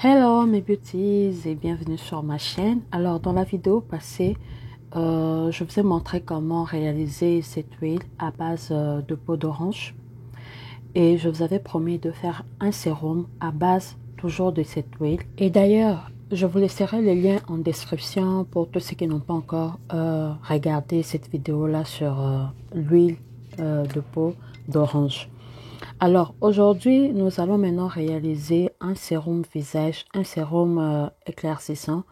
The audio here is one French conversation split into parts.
Hello mes beauties et bienvenue sur ma chaîne. Alors dans la vidéo passée, je vous ai montré comment réaliser cette huile à base de peau d'orange. Et je vous avais promis de faire un sérum à base toujours de cette huile. Et d'ailleurs, je vous laisserai le lien en description pour tous ceux qui n'ont pas encore regardé cette vidéo-là sur l'huile de peau d'orange. Alors aujourd'hui, nous allons maintenant réaliser un sérum visage, un sérum éclaircissant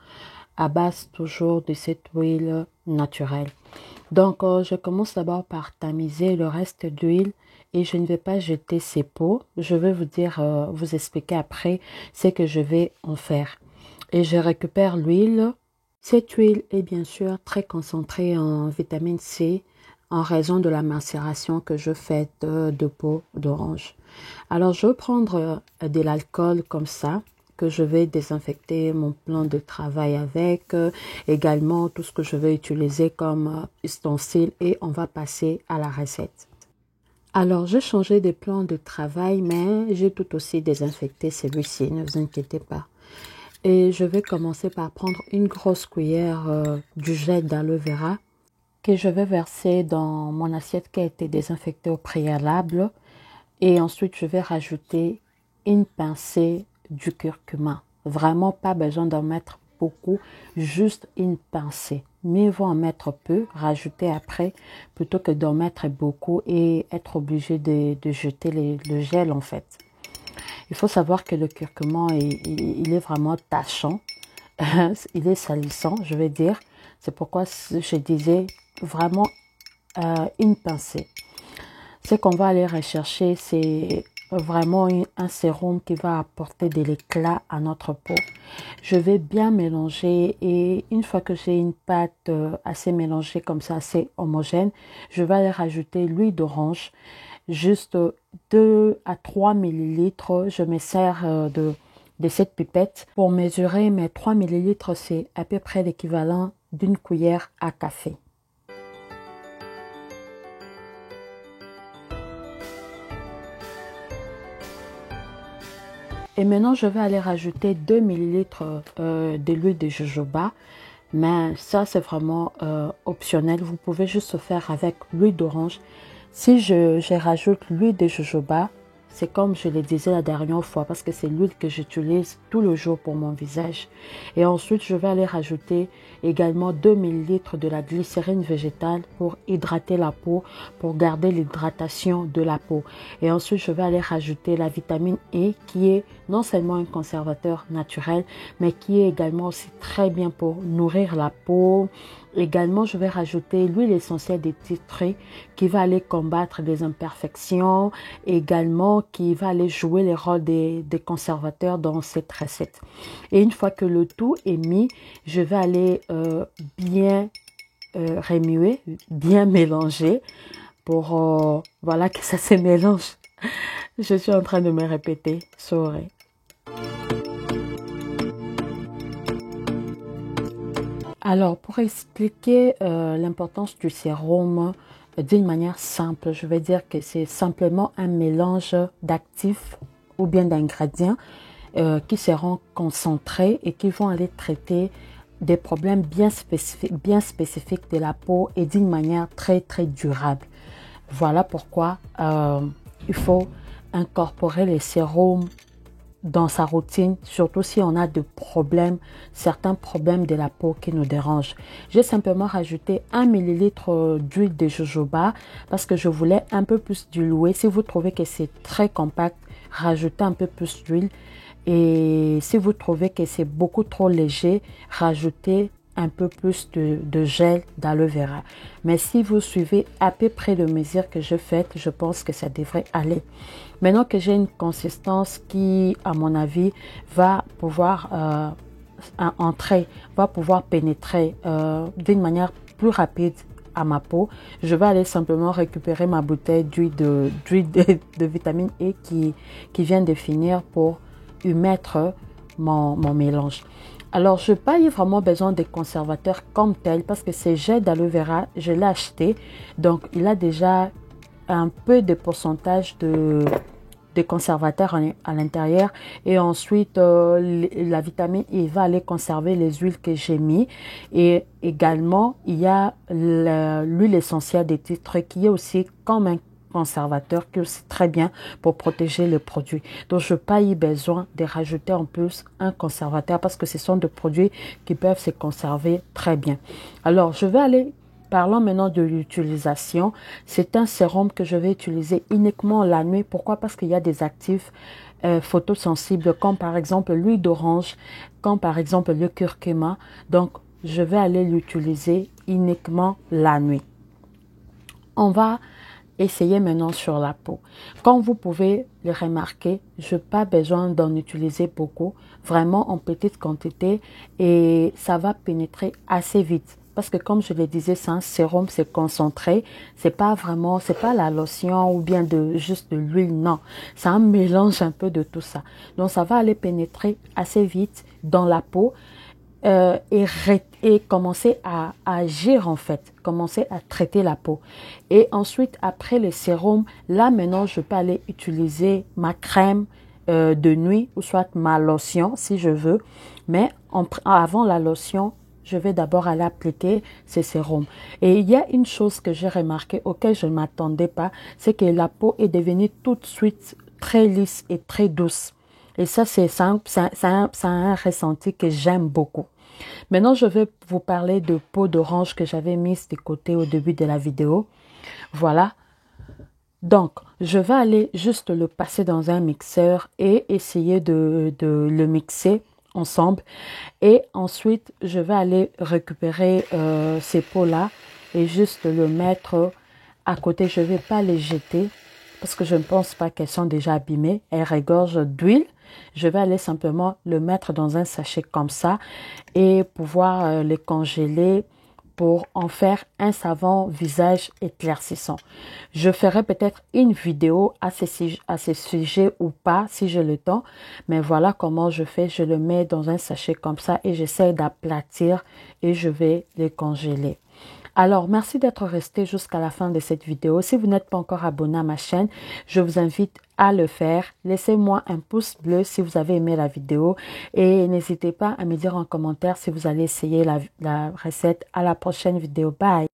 à base toujours de cette huile naturelle. Donc je commence d'abord par tamiser le reste d'huile et je ne vais pas jeter ces peaux. Je vais vous dire, vous expliquer après ce que je vais en faire. Et je récupère l'huile. Cette huile est bien sûr très concentrée en vitamine C, en raison de la macération que je fais de peau d'orange. Alors, je vais prendre de l'alcool comme ça, que je vais désinfecter mon plan de travail avec, également tout ce que je vais utiliser comme ustensile et on va passer à la recette. Alors, j'ai changé de plan de travail, mais j'ai tout aussi désinfecté celui-ci, ne vous inquiétez pas. Et je vais commencer par prendre une grosse cuillère du gel d'aloe vera que je vais verser dans mon assiette qui a été désinfectée au préalable. Et ensuite, je vais rajouter une pincée du curcuma. Vraiment pas besoin d'en mettre beaucoup, juste une pincée. Mieux vaut en mettre peu, rajouter après, plutôt que d'en mettre beaucoup et être obligé de jeter le gel en fait. Il faut savoir que le curcuma, il est vraiment tachant. Il est salissant, je vais dire. C'est pourquoi je disais vraiment une pincée. Ce qu'on va aller rechercher, c'est vraiment un sérum qui va apporter de l'éclat à notre peau. Je vais bien mélanger et une fois que j'ai une pâte assez mélangée comme ça, assez homogène, je vais aller rajouter l'huile d'orange, juste 2 à 3 millilitres. Je me sers de cette pipette. Pour mesurer mes 3 millilitres, c'est à peu près l'équivalent d'une cuillère à café. Et maintenant, je vais aller rajouter 2 millilitres de l'huile de jojoba. Mais ça, c'est vraiment optionnel. Vous pouvez juste faire avec l'huile d'orange. Si je rajoute l'huile de jojoba, c'est comme je le disais la dernière fois parce que c'est l'huile que j'utilise tout le jour pour mon visage. Et ensuite, je vais aller rajouter également 2 millilitres de la glycérine végétale pour hydrater la peau, pour garder l'hydratation de la peau. Et ensuite, je vais aller rajouter la vitamine E qui est non seulement un conservateur naturel, mais qui est également aussi très bien pour nourrir la peau. Également, je vais rajouter l'huile essentielle de tea tree qui va aller combattre des imperfections, également qui va aller jouer le rôle des conservateurs dans cette recette. Et une fois que le tout est mis, je vais aller bien remuer, bien mélanger pour voilà que ça se mélange. Je suis en train de me répéter, sorry. Alors, pour expliquer l'importance du sérum d'une manière simple, je vais dire que c'est simplement un mélange d'actifs ou bien d'ingrédients qui seront concentrés et qui vont aller traiter des problèmes bien spécifiques de la peau et d'une manière très durable. Voilà pourquoi il faut incorporer les sérums dans sa routine, surtout si on a certains problèmes de la peau qui nous dérangent. J'ai simplement rajouté 1 millilitre d'huile de jojoba parce que je voulais un peu plus diluer. Si vous trouvez que c'est très compact, rajoutez un peu plus d'huile. Et si vous trouvez que c'est beaucoup trop léger, rajoutez un peu plus de gel d'aloe vera. Mais si vous suivez à peu près les mesures que je fais, je pense que ça devrait aller. Maintenant que j'ai une consistance qui, à mon avis, va pouvoir va pouvoir pénétrer d'une manière plus rapide à ma peau, je vais aller simplement récupérer ma bouteille d'huile de vitamine E qui vient de finir pour y mettre mon mélange. Alors, je n'ai pas eu vraiment besoin de conservateurs comme tel parce que ce gel d'aloe vera, je l'ai acheté. Donc, il a déjà un peu de pourcentage des conservateurs à l'intérieur. Et ensuite, la vitamine E va aller conserver les huiles que j'ai mis. Et également, il y a l'huile essentielle des titres qui est aussi comme un conservateur qui est aussi très bien pour protéger le produit. Donc, je n'ai pas eu besoin de rajouter en plus un conservateur parce que ce sont des produits qui peuvent se conserver très bien. Alors, je vais aller, parlons maintenant de l'utilisation. C'est un sérum que je vais utiliser uniquement la nuit. Pourquoi? Parce qu'il y a des actifs photosensibles comme par exemple l'huile d'orange, comme par exemple le curcuma. Donc, je vais aller l'utiliser uniquement la nuit. On va essayer maintenant sur la peau. Comme vous pouvez le remarquer, je n'ai pas besoin d'en utiliser beaucoup, vraiment en petite quantité et ça va pénétrer assez vite. Parce que comme je le disais, c'est un sérum, c'est concentré, c'est pas la lotion ou bien juste de l'huile, non. C'est un mélange un peu de tout ça. Donc ça va aller pénétrer assez vite dans la peau. Et commencer à agir en fait, commencer à traiter la peau. Et ensuite, après le sérum, là maintenant, je peux aller utiliser ma crème de nuit ou soit ma lotion si je veux. Mais avant la lotion, je vais d'abord aller appliquer ce sérum. Et il y a une chose que j'ai remarqué auquel je ne m'attendais pas, c'est que la peau est devenue tout de suite très lisse et très douce. Et ça, c'est un ressenti que j'aime beaucoup. Maintenant, je vais vous parler de peau d'orange que j'avais mise de côté au début de la vidéo. Voilà. Donc, je vais aller juste le passer dans un mixeur et essayer de le mixer ensemble. Et ensuite, je vais aller récupérer ces peaux-là et juste le mettre à côté. Je ne vais pas les jeter parce que je ne pense pas qu'elles sont déjà abîmées. Elles regorgent d'huile. Je vais aller simplement le mettre dans un sachet comme ça et pouvoir les congeler pour en faire un savon visage éclaircissant. Je ferai peut-être une vidéo à ce sujet ou pas si j'ai le temps. Mais voilà comment je fais. Je le mets dans un sachet comme ça et j'essaie d'aplatir et je vais les congeler. Alors, merci d'être resté jusqu'à la fin de cette vidéo. Si vous n'êtes pas encore abonné à ma chaîne, je vous invite à le faire. Laissez-moi un pouce bleu si vous avez aimé la vidéo et n'hésitez pas à me dire en commentaire si vous allez essayer la recette. À la prochaine vidéo. Bye!